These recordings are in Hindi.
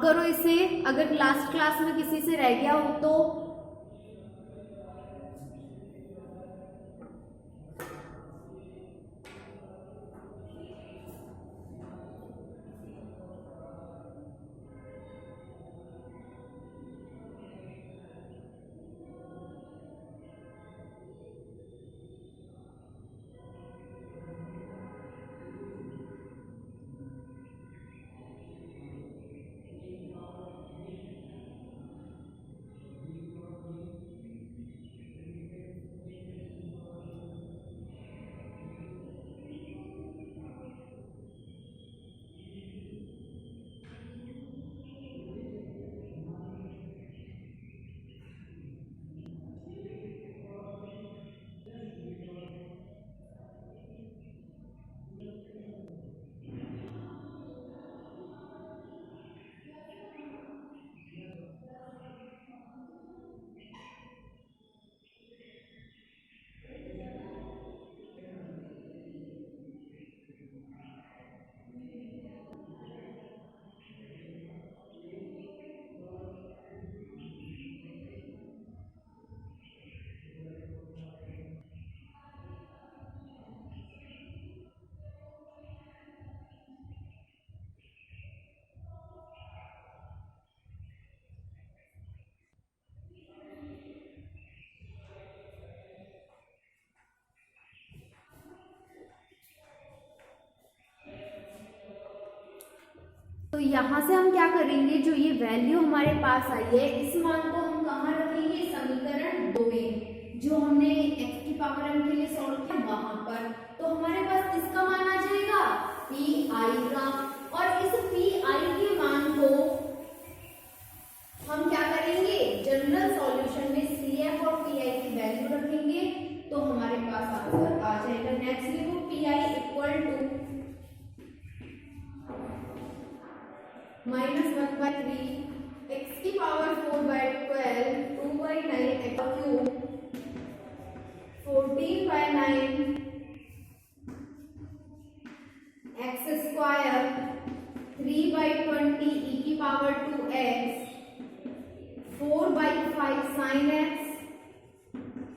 नोट करो इसे, अगर लास्ट क्लास में किसी से रह गया हो तो। तो यहाँ से हम क्या करेंगे, जो ये वैल्यू हमारे पास आई है इस मान को हम कहाँ रखेंगे, समीकरण 2 में, जो हमने x की पावर m के लिए सॉल्व किया वहां पर। तो हमारे पास इसका मान आ जाएगा pi का, और इस pi के मान को हम क्या करेंगे, जनरल सॉल्यूशन में CF और pi की वैल्यू रखेंगे, तो हमारे पास आंसर आ जाएगा। नेक्स्ट लिखो pi इक्वल टू -1/3 x की power 4/12 2/9 x cube 14/9 x square 3/20 e की power 2x 4/5 sin x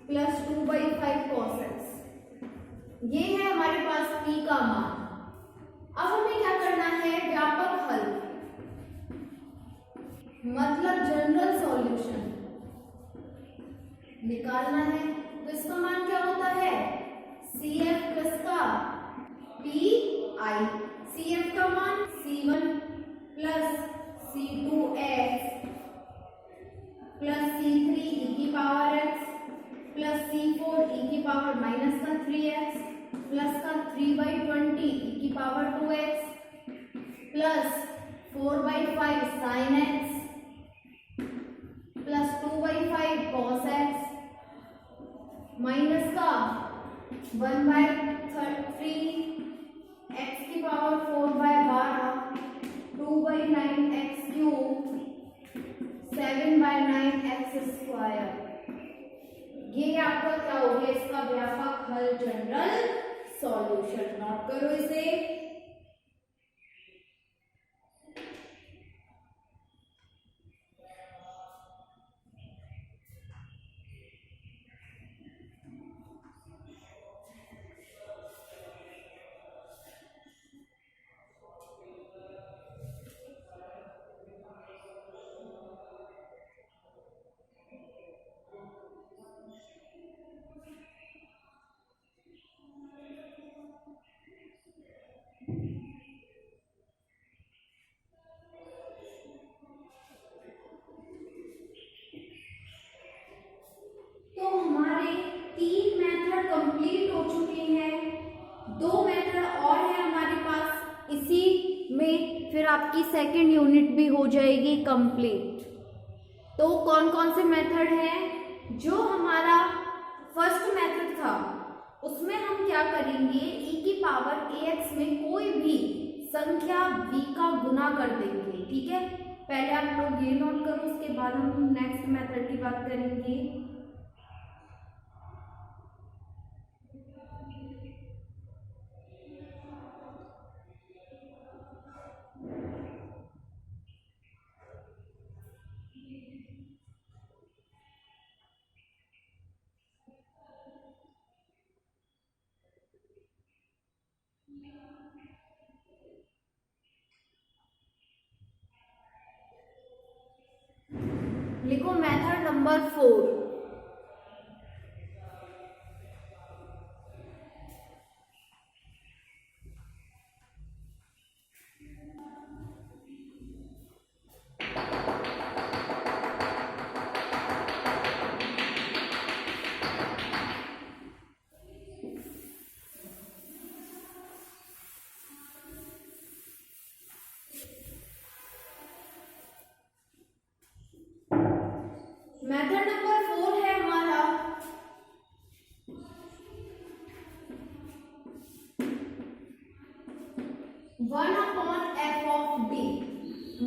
plus 2/5 cos x। ये है हमारे पास p का मान। अब हमें क्या करना है, व्यापक हल, मतलब जनरल सॉल्यूशन निकालना है। तो इसका मान क्या होता है, CF प्लस का PI, CF का मान C1 plus C2x plus C3 e की power x plus C4 e की पावर माइनस का 3x प्लस का 3/20 e की power 2x plus 4/5 sin x plus 2/5 cos x minus का 1/3 x की power 4/12 2/9 x cube 7/9 x square. ये आपका क्या हो गया, इसका व्यापक हल, जनरल सॉल्यूशन। नोट करो इसे। तो हमारे 3 मेथड कंप्लीट हो चुके हैं, 2 मेथड और है हमारे पास, इसी में फिर आपकी सेकंड यूनिट भी हो जाएगी कंप्लीट। तो कौन कौन से मेथड हैं, जो हमारा फर्स्ट मेथड था उसमें हम क्या करेंगे, e की पावर ax में कोई भी संख्या b का गुना कर देंगे। ठीक है, पहले आप लोग ये नोट करो, उसके बाद हम नेक्स्ट मेथड की बात करेंगे। लिखो मेथड नंबर 4। मेथड नंबर 4 है हमारा 1/f(d).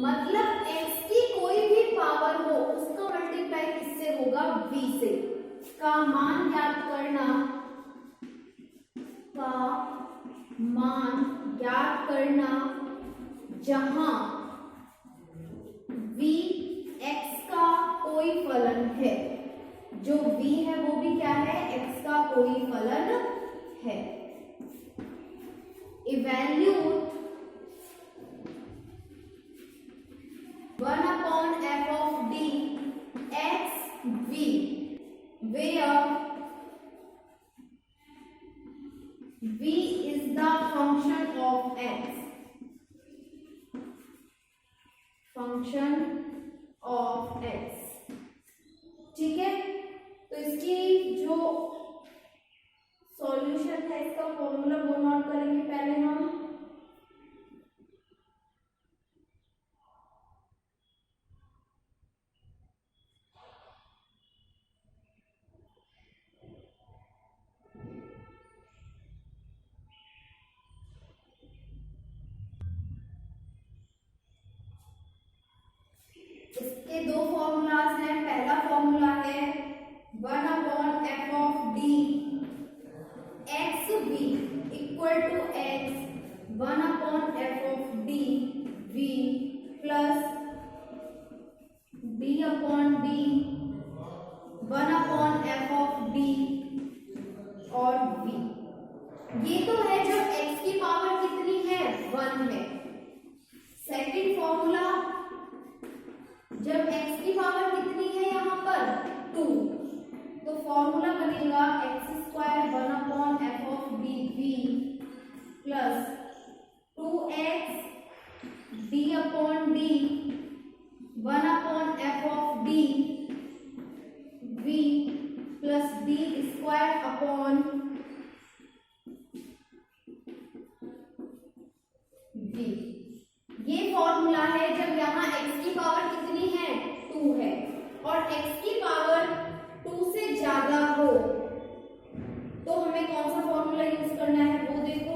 मतलब x की कोई भी पावर हो उसका मल्टीप्लाई किससे होगा, v से। का मान ज्ञात करना, का मान ज्ञात करना जहां v x का कोई फलन है। जो v है वो भी क्या है, x का कोई फलन है। इवैल्यूट 1/f(d) x v where v is the function of x, function of x। ठीक है, तो इसकी जो सॉल्यूशन है इसका फॉर्मूला वो नोट करेंगे पहले हम। इसके दो फॉर्मूलाज हैं। पहला फॉर्मूला है 1/f(d) x v equal to x 1/f(d) v plus d/d 1/f(d) और v। ये तो है जब x की पावर कितनी है, 1 है। सेकंड फॉर्मूला जब x की पावर कितनी है यहाँ पर 2, तो फॉर्मूला बनेगा x² 1/f(d) plus 2x d/d 1/f(d) v plus d² v। ये फॉर्मूला है जब यहाँ x की पावर कितनी है, 2 है, और x की पावर 2 से ज्यादा हो तो हमें कौन सा फॉर्मूला यूज करना है वो देखो।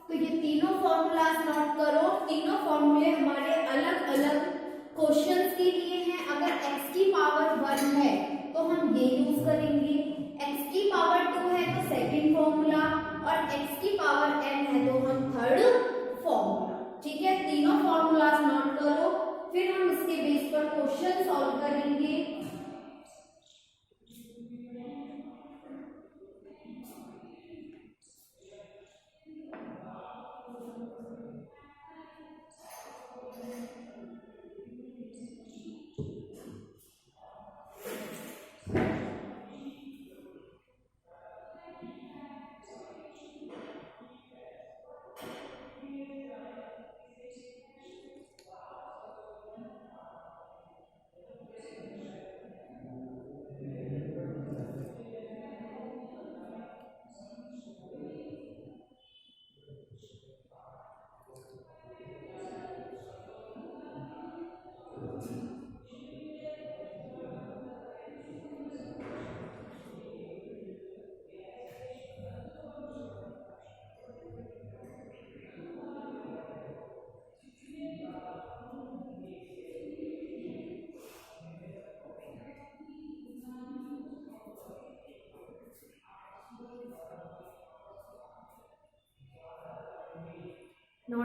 तो ये तीनों फॉर्मूलाज नोट करो। तीनों फॉर्मूले हमारे अलग अलग क्वेश्चंस के लिए हैं। अगर x की पावर 1 है तो हम ये यूज करेंगे, x की पावर 2 है तो सेकंड फॉर्मूला, और x की पावर n है तो हम थर्ड फॉर्मूला। ठीक है, तीनों फॉर्मूलाज नोट करो, फिर हम इसके बेस पर क्वेश्चन सॉल्व करेंगे।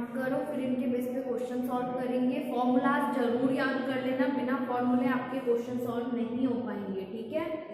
नोट करो, फिर इनके बेस पे क्वेश्चन सॉल्व करेंगे। फॉर्मूलाज जरूर याद कर लेना, बिना फॉर्मूले आपके क्वेश्चन सॉल्व नहीं हो पाएंगे, ठीक है।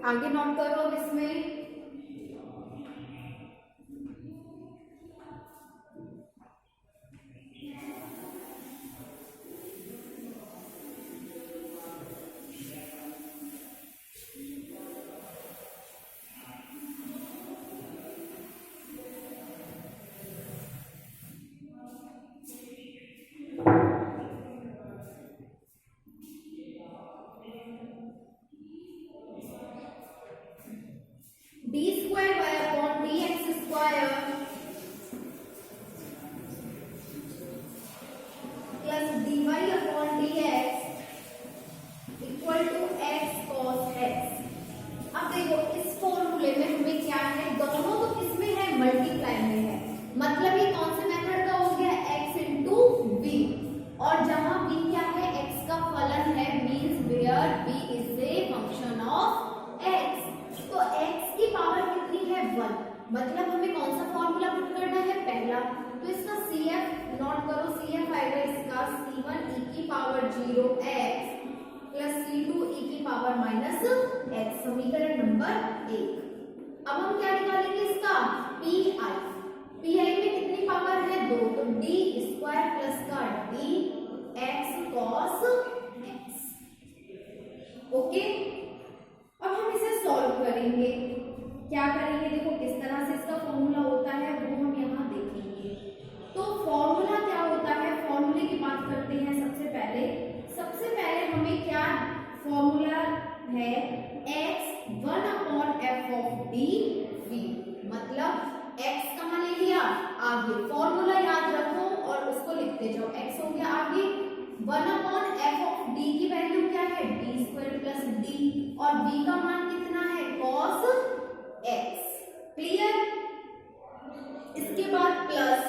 आगे नोट करो अब इसमें d square y upon d x square plus d y upon d x equal to x cos x. अब देखो इस फॉर्मूले में हमें क्या है, दोनों तो किसमें है, मल्टीप्लाई में है, मतलब ये कौन से मेथड का हो गया, x इंटू बी, और जहां b क्या है, x का फलन है, means where b is a function of x। तो x की पावर कितनी है, 1, मतलब हमें कौन सा फॉर्मूला पुट करना है, पहला। तो इसका CF नोट करो, CF आएगा इसका C1 e की power 0x plus C2 e की पावर माइनस x, समीकरण नंबर 1। अब हम क्या निकालेंगे इसका PI में कितनी पावर है, 2, तो d स्क्वायर प्लस का d x cos x। Okay, अब हम इसे सॉल्व करेंगे। क्या करेंगे, देखो किस तरह से इसका फॉर्मूला होता है वो हम यहाँ देखेंगे। तो फॉर्मूला क्या होता है, फॉर्मूले की बात करते हैं। सबसे पहले हमें क्या फॉर्मूला है, x 1 upon f of d v, मतलब x कहाँ ले लिया, आगे, फॉर्मूला याद रखो और उसको लिखते जाओ। x हो गया आगे, 1 अपॉन f ऑफ d की वैल्यू क्या है, d स्क्वायर प्लस d, और v का मान कितना है, cos x। क्लियर। इसके बाद plus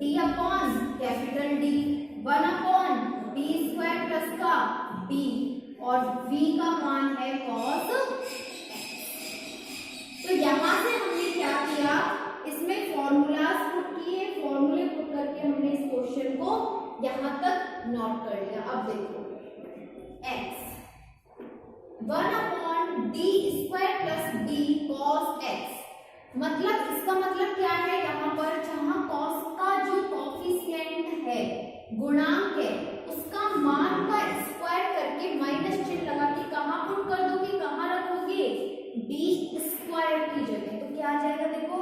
d upon capital D, 1 upon d square plus का d, और v का मान है cos x। तो यहां से हमने क्या किया, इसमें फॉर्मूलाज पुट किए, फॉर्मूले पुट करके हमने इस क्वेश्चन को यहां तक नोट कर लिया। अब देखो x 1 upon D square plus D cos x, मतलब इसका मतलब क्या है, यहाँ पर जहां cos का जो कॉफिशिएंट है, गुणांक है, उसका मान का स्क्वायर करके माइनस चिन्ह लगा के कहाँ पुट कर दोगे, कहाँ रखोगे, डी स्क्वायर की जगह। तो क्या आ जाएगा, देखो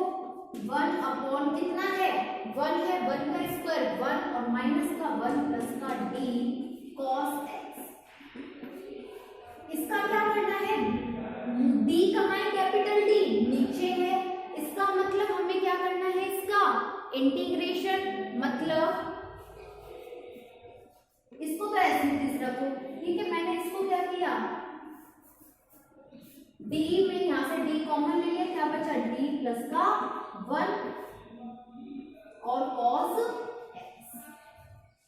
1 अपॉन कितना है, 1 है, 1 का स्क्वायर 1 और माइनस का 1 प्लस का d cos x। इसका क्या करना है, d कहाँ है, कैपिटल D नीचे है, इसका मतलब हमें क्या करना है, इसका इंटीग्रेशन, मतलब इसको तो ऐसे ही रखो, ठीक है। मैंने इसको क्या किया, d में यहां से d कॉमन ले लिया, क्या बचा, d प्लस का 1 और cos x।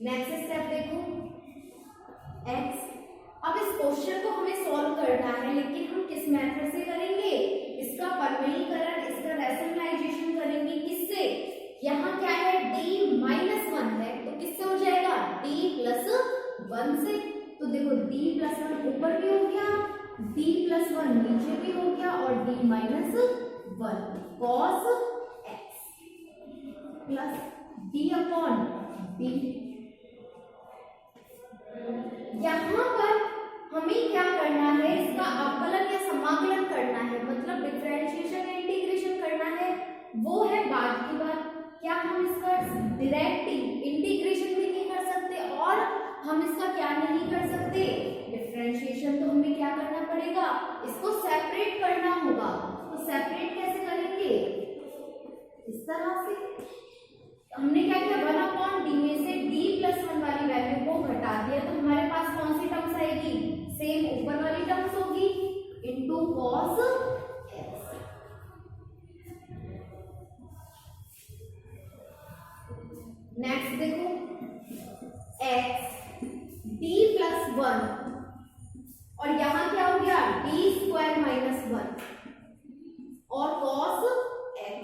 नेक्स्ट स्टेप देखो x, अब इस क्वेश्चन को हमें सॉल्व करना है, लेकिन हम किस मेथड से करेंगे? इसका परमेयीकरण, इसका रैशनलाइजेशन करेंगे। किससे? यहाँ क्या है, d माइनस 1 है, तो किससे हो जाएगा? d प्लस 1 से। तो देखो d प्लस 1 ऊपर भी हो गया, d प्लस 1 नीचे भी हो गया, और d minus 1 cos x plus d upon b। यहाँ पर हमें क्या करना है? इसका अवकलन या समाकलन करना है, मतलब डिफरेंशिएशन या इंटीग्रेशन करना है, वो है बाद की बात। क्या हम इसका डायरेक्ट इंटीग्रेशन भी नहीं कर सकते, और हम इसका क्या नहीं कर सकते? डिफरेंशिएशन। तो हमें क्या करना पड़ेगा? इसको सेपरेट करना होगा। तो सेपरेट कैसे करेंगे? इस तरह से। हमने क्या किया, 1/d में से d प्लस 1 वाली वैल्यू को घटा दिया, तो हमारे पास कौन सी टर्म्स आएगी? सेम ऊपर वाली टर्म्स होगी, इनटू cos x। नेक्स्ट देखो, x d प्लस 1, और यहां क्या हो गया? d स्क्वायर माइनस 1 और cos x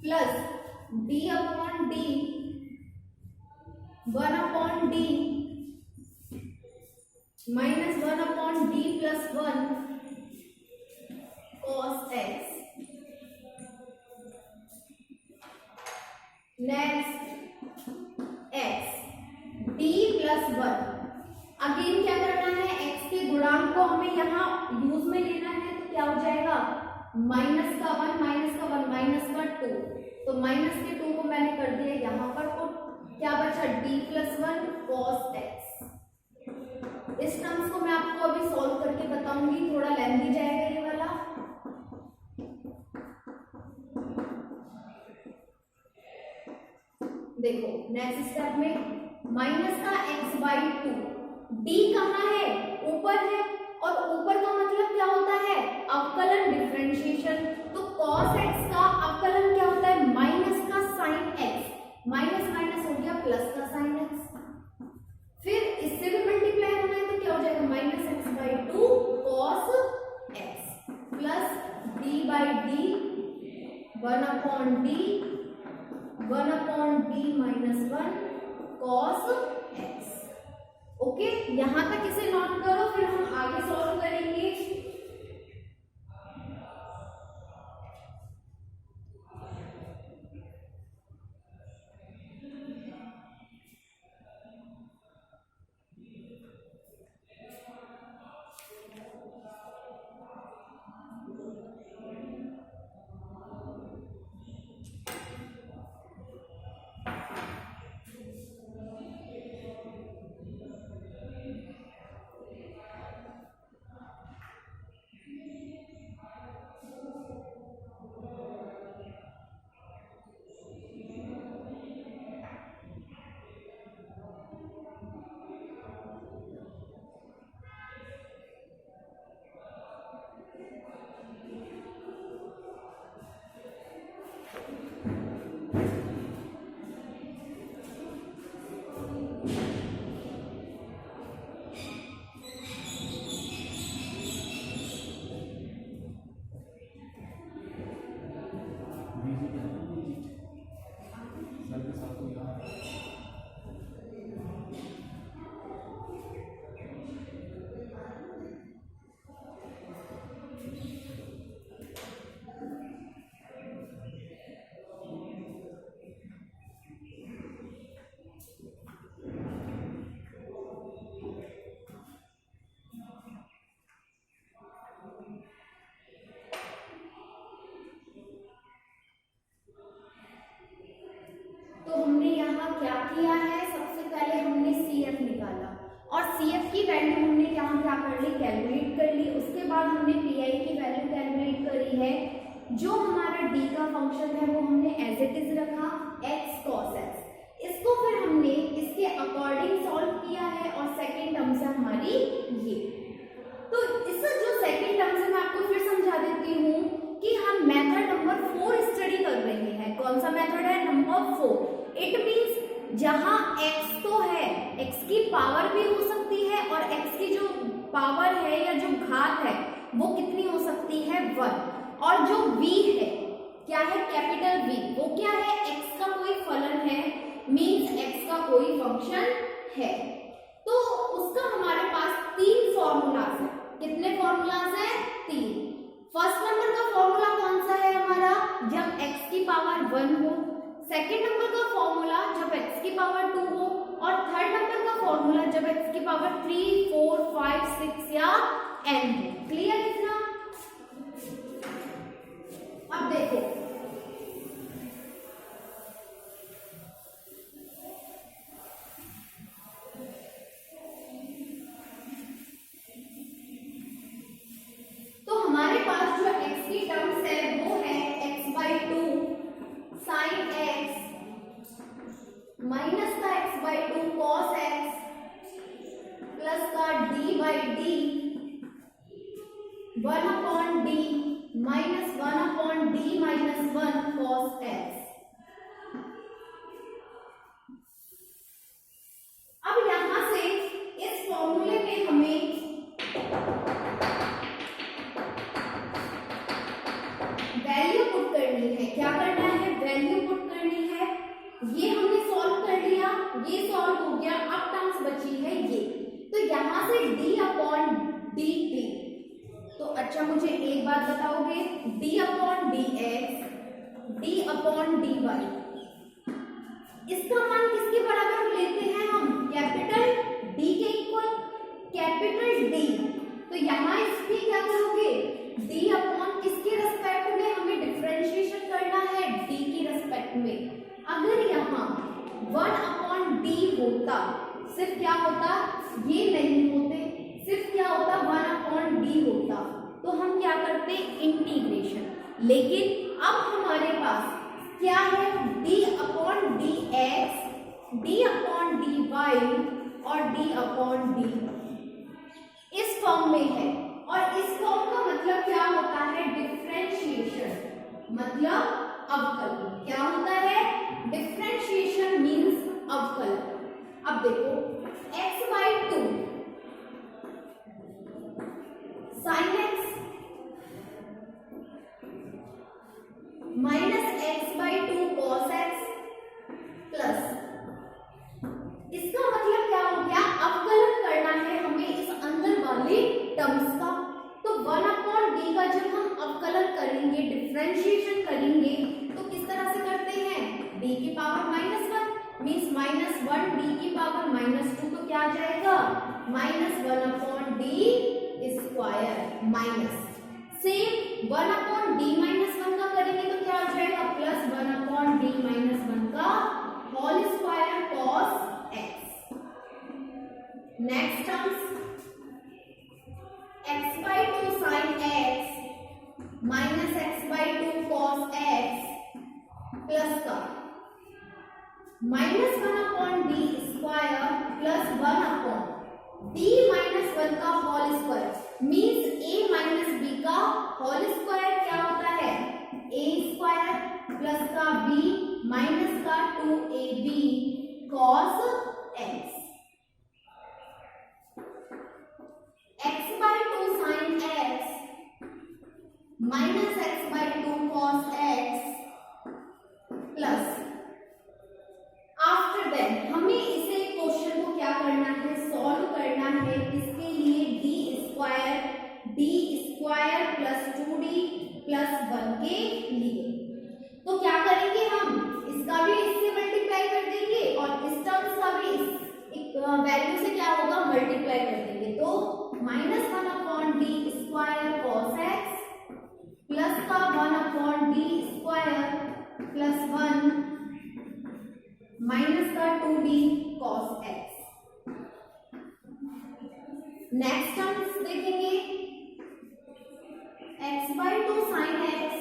plus d upon d 1/d minus 1/d plus 1 cos x। Next x d plus 1, again क्या करना है? x के गुणांक को हमें यहाँ यूज में लेना है, तो क्या हो जाएगा? माइनस का 1 माइनस का 1 माइनस का 2, तो माइनस के 2 को मैंने कर दिया यहाँ पर, तो क्या बचा? d plus 1 cos x। इस टर्म्स को मैं आपको अभी सॉल्व करके बताऊंगी, थोड़ा लेंथी जाएगा ये वाला। देखो नेक्स्ट स्टेप में माइनस का x/2, d कहाँ है? ऊपर है, और ऊपर का मतलब क्या होता है? अवकलन, डिफरेंशिएशन। तो cos x का अवकलन क्या होता है? माइनस का sin x, माइनस माइनस हो गया प्लस का sin x, फिर इससे भी मल्टीप्लाई होना है, तो क्या हो जाएगा? Minus x/2 cos x plus d/d 1/d minus 1 cos x। Okay, यहां तक इसे नोट करो, फिर हम आगे सॉल्व करेंगे। क्या किया है, सबसे पहले हमने CF निकाला और CF की वैल्यू हमने यहाँ क्या कर ली, कैलकुलेट कर ली। उसके बाद हमने PI की वैल्यू कैलकुलेट करी है। जो हमारा D का फंक्शन है वो हमने एज इट इज रखा x cos x। इसको फिर हमने इसके अकॉर्डिंग सॉल्व किया है और सेकेंड टर्म से हमारी ये। तो इस जो सेकेंड टर्म से मैं आपको फिर समझा देती हूँ कि हम मेथड नंबर 4 स्टडी कर रहे हैं। कौन सा मेथड है, नंबर 4। इट मींस जहां x तो है, x की पावर भी हो सकती है और x की जो पावर है या जो घात है वो कितनी हो सकती है 1, और जो v है क्या है कैपिटल V, वो क्या है x का कोई फलन है, मींस x का कोई फंक्शन है। तो उसका हमारे पास 3 फॉर्मूलाज है। कितने फॉर्मूलाज है? 3। फर्स्ट नंबर का फॉर्मूला कौन सा है हमारा, जब x की पावर 1 हो। सेकेंड नंबर का फॉर्मूला जब x की पावर 2 हो, और थर्ड नंबर का फॉर्मूला जब x की पावर 3, 4, 5, 6 या n हो। क्लियर इतना? अब देखो तो हमारे पास जो x की टर्म्स है वो है x/2 sin x माइनस का x/2 cos x प्लस का d/d 1/d minus 1/d minus 1 cos x। अब यहां से इस फॉर्मूले में हमें वैल्यू पुट करनी है। क्या करना है? वैल्यू पुट करनी है। ये हमने सॉल्व कर लिया, ये सॉल्व हो गया, अब टर्म्स बची है ये। तो यहां से d/dt, तो अच्छा मुझे एक बात बताओगे, d/dx d/dy इसका मान किसके बराबर लेते हैं हम? कैपिटल D के इक्वल, कैपिटल D। तो यहाँ इसकी क्या करोगे? d/ इसके रेस्पेक्ट में हमें डिफरेंशिएशन करना है D की रेस्पेक्ट में। अगर यहाँ 1/d होता, सिर्फ क्या होता, ये नहीं होते, सिर्फ क्या होता 1/d होता, तो हम क्या करते? इंटीग्रेशन। लेकिन अब हमारे पास क्या है? d/dx d/dy और d/d इस फॉर्म में है, और इस फॉर्म का मतलब क्या होता है? डिफरेंशिएशन, मतलब अवकलन। क्या होता है? डिफरेंशिएशन मींस अवकलन। अब देखो x/2 sin x minus x/2 cos x plus, इसका मतलब क्या हो गया? अवकलन करना है हमें इस अंदर वाले टर्म्स का। तो 1/d का जब हम अवकलन करेंगे, डिफरेंशिएशन करेंगे, तो किस तरह से करते हैं? d की पावर -1 मींस -1 d की पावर -2, तो क्या आ जाएगा? -1/d square minus, same 1/d -1 का करेंगे तो क्या आ जाएगा? प्लस 1/d -1 का whole square cos x। Next terms x/2 sin x minus x/2 cos x plus का -1/d स्क्वायर प्लस 1/d -1 का whole square means a minus b का होल स्क्वायर क्या होता है? a स्क्वायर प्लस का b माइनस का 2ab cos x। x/2 sin x minus x/2 cos x plus, after that हमें इसे क्वेश्चन को क्या करना है? सॉल्व करना है। इसके लिए d square plus 2d plus 1 के लिए। तो क्या करेंगे हम? इसका भी इससे मल्टीप्लाई कर देंगे और इस टर्म्स का भी इस वैल्यू से क्या होगा? मल्टीप्लाई कर देंगे। तो -1/d square cos x plus का 1/d स्क्वायर प्लस 1 माइनस का 2d cos x। Next terms देखेंगे, x/2 sin x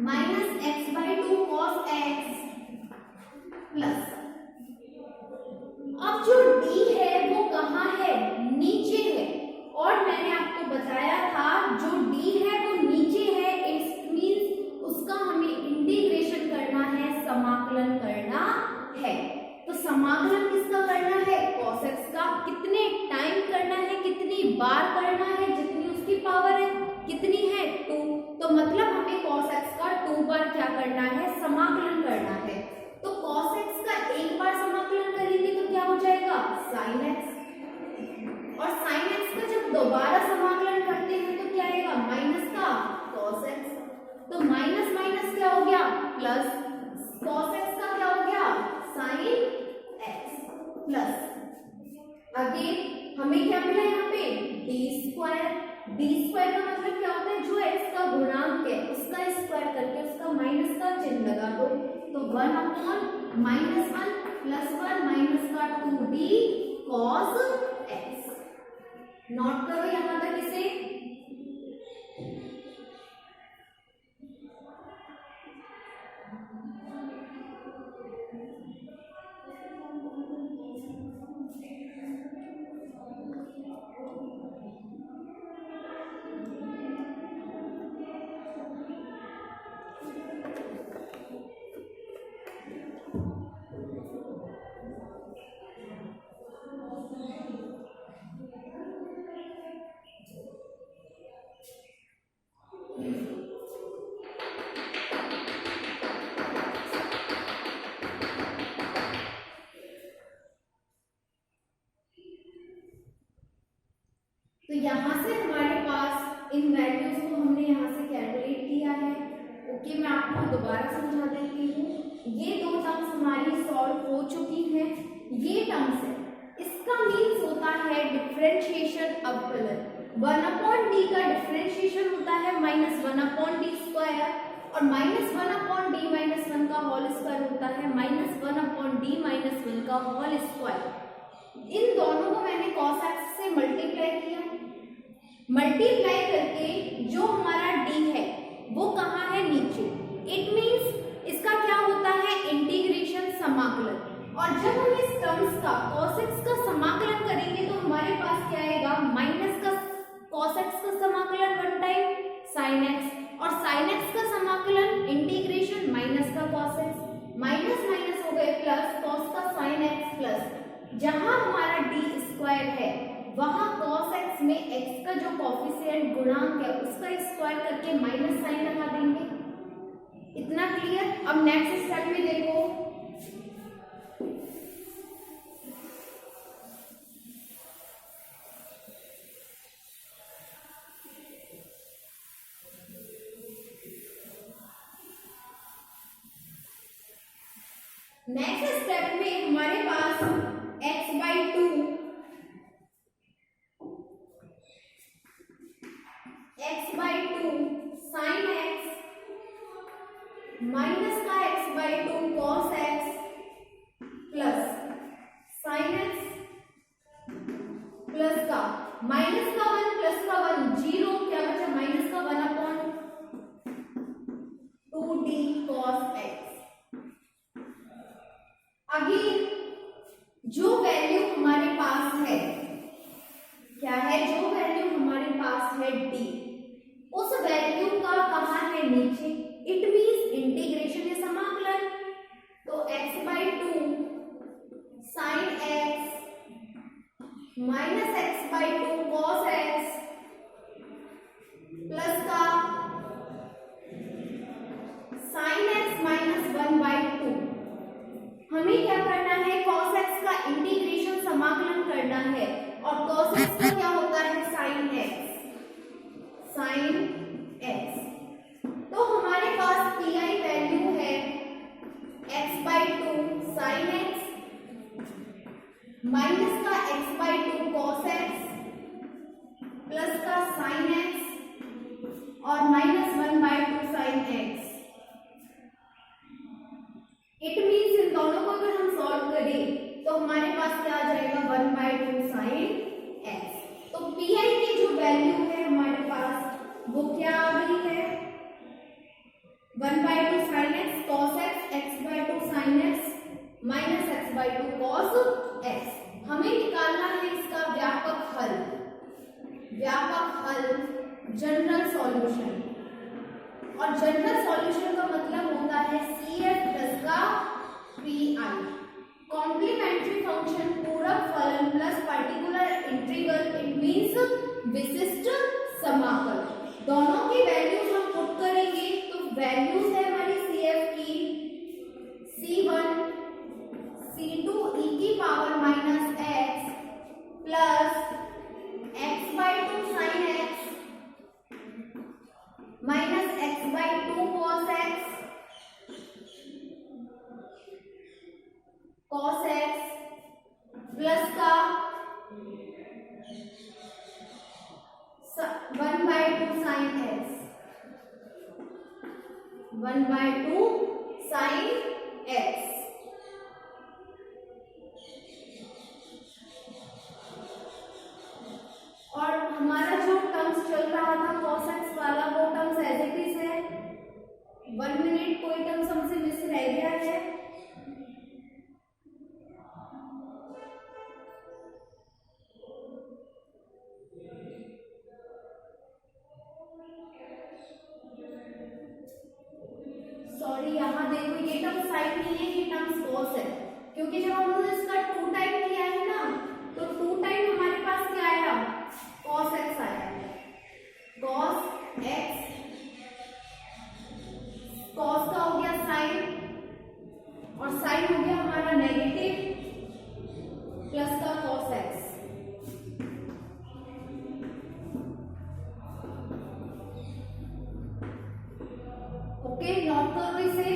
minus x/2 cos x plus, अब जो d है वो कहाँ है? नीचे है, और मैंने आपको बताया था जो d है वो नीचे है, इट मींस उसका हमें इंटीग्रेशन करना है, समाकलन करना है। तो समाकलन किसका करना है? cos x का। कितने टाइम करना है? जितनी बार करना है, जितनी उसकी पावर है, कितनी है 2, तो मतलब हमें cos x का 2 बार क्या करना है, समाकलन करना है। तो cos x का एक बार समाकलन करेंगे तो क्या हो जाएगा, sin x, और sin x का जब दोबारा समाकलन करते हैं तो क्या आएगा, माइनस का cos x, तो माइनस माइनस क्या हो गया प्लस, cos x का क्या हो गया sin x प्लस, अगेन हमें क्या मिला यहाँ पे d स्क्वायर, d स्क्वायर का मतलब क्या होता है, जो x का गुणांक है उसका स्क्वायर करके उसका माइनस का चिन्ह लगा दो, तो 1 अपॉन माइनस 1 प्लस 1 माइनस का 2d cos x। नोट करो यहाँ तक इसे। तो यहाँ से हमारे पास इन वैल्यूज को हमने यहाँ से कैलकुलेट किया है। ओके, मैं आपको दोबारा समझा देती हूँ। ये दो टर्म्स हमारी सॉल्व हो चुकी हैं। ये टर्म्स है, इसका मीन्स होता है डिफरेंशिएशन अवकलन। 1/d का डिफरेंशिएशन होता है -1/d स्क्वायर, और -1/d-1 का होल स्क्वायर होता है -1/d-1 का होल स्क्वायर। इन दोनों को मैंने cos x से मल्टीप्लाई किया, मल्टीप्लाई करके जो हमारा d है वो कहाँ है, नीचे। इट मीन्स इसका क्या होता है, इंटीग्रेशन समाकलन। और जब हम इस टर्म्स का cos x का समाकलन करेंगे तो हमारे पास क्या आएगा, माइनस का cos x का समाकलन 1 टाइम sin x, और sin x का समाकलन इंटीग्रेशन माइनस का cos x, माइनस माइनस हो गए प्लस cos का sin x प्लस, जहां हमारा d स्क्वायर है वहां cos x में x का जो कोफिशिएंट गुणांक है उसका स्क्वायर करके माइनस साइन लगा देंगे। इतना क्लियर। अब नेक्स्ट स्टेप में देखो, नेक्स्ट स्टेप में हमारे पास x/2 sin x माइनस का x/2 cos x plus sin x plus का माइनस का 1 प्लस का 1 0, क्या बचा माइनस का 1/2d cos x। अगेन जो वैल्यू हमारे पास है, क्या है, जो वैल्यू हमारे पास है d, उस वैल्यू का कहाँ है, नीचे। इट मीन्स इंटीग्रेशन या समाकलन, तो x/2 sin x minus x/2 cos x plus का sin x माइनस 1/2। हमें क्या करना है, cos x का इंटीग्रेशन समाकलन करना है, और cos x का क्या होता है, sin x, sin x। तो हमारे पास pi वैल्यू है x/2 sin x माइनस का x/2 cos x प्लस का sin x और minus 1/2 sin x। It means in दोनों को अगर हम सॉल्व करें तो हमारे पास क्या आ जाएगा, 1/2 sin x। तो pi की जो वैल्यू है हमारे पास वो क्या आ गई है, 1/2 sin x cos x, x/2 sin x minus x/2 cos x। हमें निकालना है इसका व्यापक हल, व्यापक हल जनरल सॉल्यूशन, और जनरल सॉल्यूशन का मतलब होता है CF प्लस का PI, कॉम्प्लीमेंट्री फंक्शन, पूरक फलन plus particular integral. It means विशिष्ट समाकल, दोनों की वैल्यूज हम पुट करेंगे तो वैल्यूज है हमारी CF की C1 C2 e की power minus x plus x/2 sin x minus x/2 cos x plus का 1/2 sin x 1/2 sin x। और हमारा जो टर्म्स चल रहा था cos x वाला वो टर्म्स एज इट इज है। 1 मिनट, कोई टर्म्स हमसे मिस रह गया है? सॉरी, यहाँ देखो ये टर्म साइन नहीं है, ये टर्म्स cos है, क्योंकि जब हमने इसका 2 टाइम किया है ना तो 2 टाइम हमारे पास क्या आया, cos x आया है। cos x cos का हो गया साइन और साइन हो गया हमारा नेगेटिव प्लस का cos x। ओके, नोट करो इसे।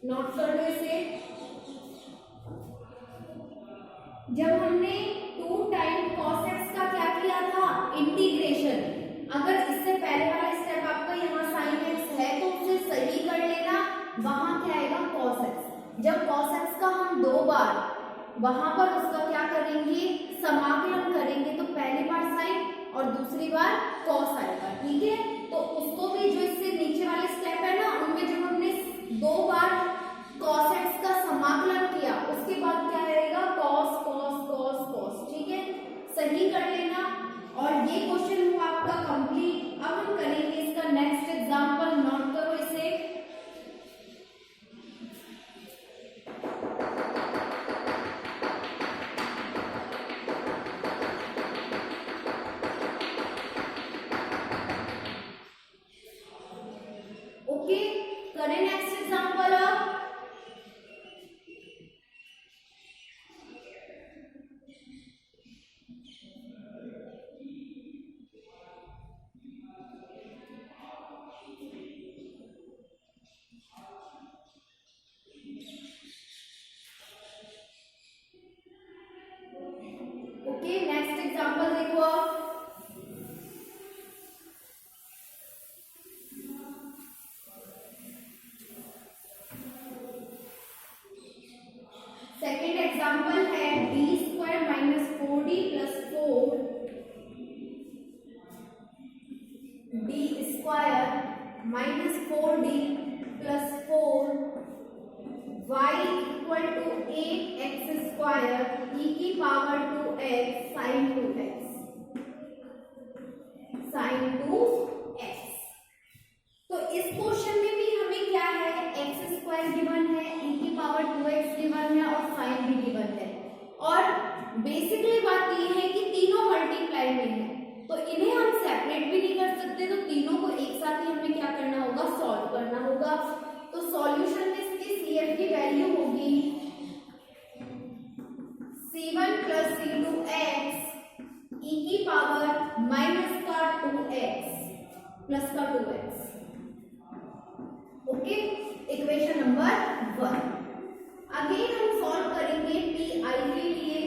नोट कर लो इसे। जब हमने 2 टाइम cos x का क्या किया था, इंटीग्रेशन, अगर इससे पहले वाला स्टेप आपका यहाँ sin x है तो उसे सही कर लेना, वहां क्या आएगा cos x। जब cos x का हम 2 बार वहां पर उसका क्या करेंगे, समाकलन करेंगे, तो पहली बार sin और दूसरी बार cos आएगा, ठीक है। तो उसको भी जो इससे नीचे वाले स्टेप है ना, उनमें जब हमने 2 बार cos x का समाकलन किया उसके बाद क्या रहेगा, cos cos cos cos, ठीक है, सही कर लेना। और ये क्वेश्चन हुआ आपका कंप्लीट। अब हम करेंगे इसका नेक्स्ट एग्जांपल, नोट करो इसे। ओके, करें नेक्स्ट एग्जांपल। अब ओके, नेक्स्ट एग्जांपल देखो। सेकेंड एग्जांपल है d² minus 4d plus 4 d² minus 4d plus 4 y equal to 8x² e की power 2x sin 2x sin 2x। तो इस क्वेश्चन में भी हमें क्या है, x² गिवन है, e की पावर 2x गिवन है और sin भी गिवन है। और बेसिकली बात ये है कि तीनों मल्टीप्लाई में है, तो इन्हें हम सेपरेट भी नहीं कर सकते, तो तीनों को एक साथ ही हमें क्या करना होगा, सॉल्व करना होगा। तो सॉल्यूशन में इसकी CF की वैल्यू होगी C1 प्लस C2x e की पावर माइनस का 2x प्लस का 2x। Okay, equation number 1। Again हम सॉल्व करेंगे PI के लिए।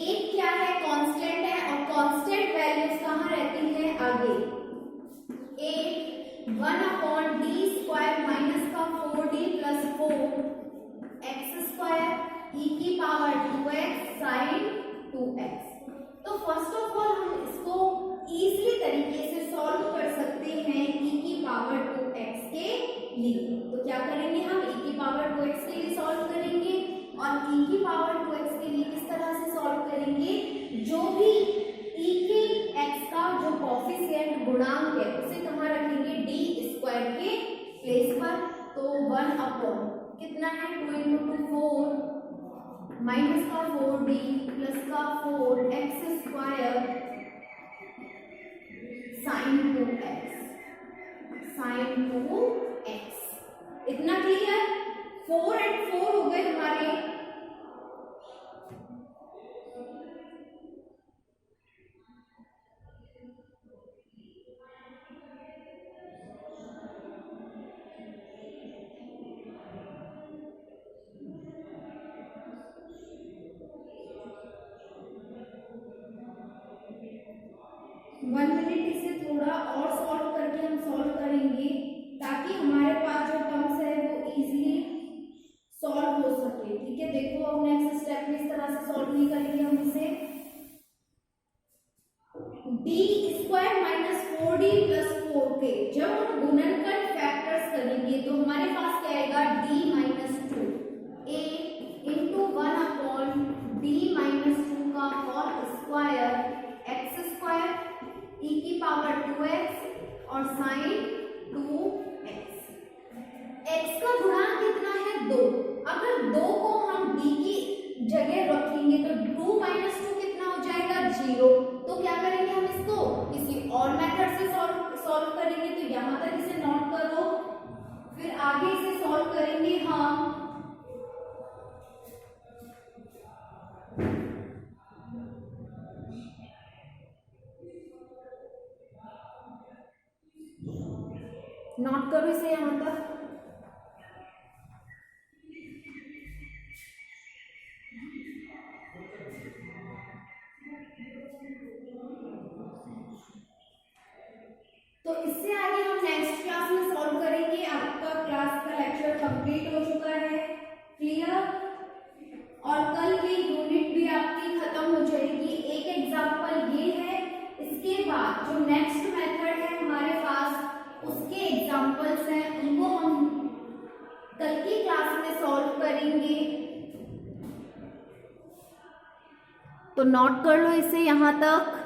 एक क्या है, कांस्टेंट है, और कांस्टेंट वैल्यूज कहाँ रहती है, आगे। एक 1/d² माइनस का 4d प्लस 4x² e की पावर 2x sin 2x। तो फर्स्ट ऑफ ऑल हम इसको इजीली तरीके से सॉल्व कर सकते करेंगे हम e की पावर 2x के लिए सॉल्व करेंगे और e की पावर 2x के लिए किस तरह से सॉल्व करेंगे, जो भी e के x का जो कोफिशिएंट गुणांक है उसे कहाँ रखेंगे, d स्क्वायर के प्लेस पर। तो 1 अपॉन कितना है 2 into 2 4 माइनस का 4d प्लस का 4x square sine 2x sign 2x। इतना क्लियर, 4 and 4 हो गए हमारे। वन मिनट इसे थोड़ा और सॉल्व करके हम सॉल्व करेंगे ताकि हमारे पास जो टर्म्स है वो इजीली सॉल्व हो सके। ठीक है, देखो अब नेक्स्ट स्टेप में इस तरह से सॉल्व नहीं करेंगे हम इसे। D square minus 4d plus 4k जब हम गुणनखंड फैक्टर्स करेंगे तो हमारे पास क्या आएगा, d minus 2 a into 1 upon d minus 2 का whole square x square e की पावर 2x और साइन 2x। x का गुणांक कितना है 2, अगर 2 को हम d की जगह रखेंगे तो 2 माइनस 2 कितना हो जाएगा 0। तो क्या करेंगे हम इसको किसी और मेथड से सॉल्व करेंगे। तो यहाँ तक इसे नोट करो, फिर आगे इसे सॉल्व करेंगे हम। नोट करो इसे यहाँ तक। तो इससे आगे हम नेक्स्ट क्लास में सॉल्व करेंगे। आपका क्लास का लेक्चर कंप्लीट हो चुका है, क्लियर, और कल की यूनिट भी आपकी खत्म हो जाएगी। एक एग्जांपल ये है, इसके बाद जो नेक्स्ट मेथड है हमारे पास उसके एग्जांपल्स हैं, उनको हम कल की क्लास में सॉल्व करेंगे। तो नोट कर लो इसे यहाँ तक।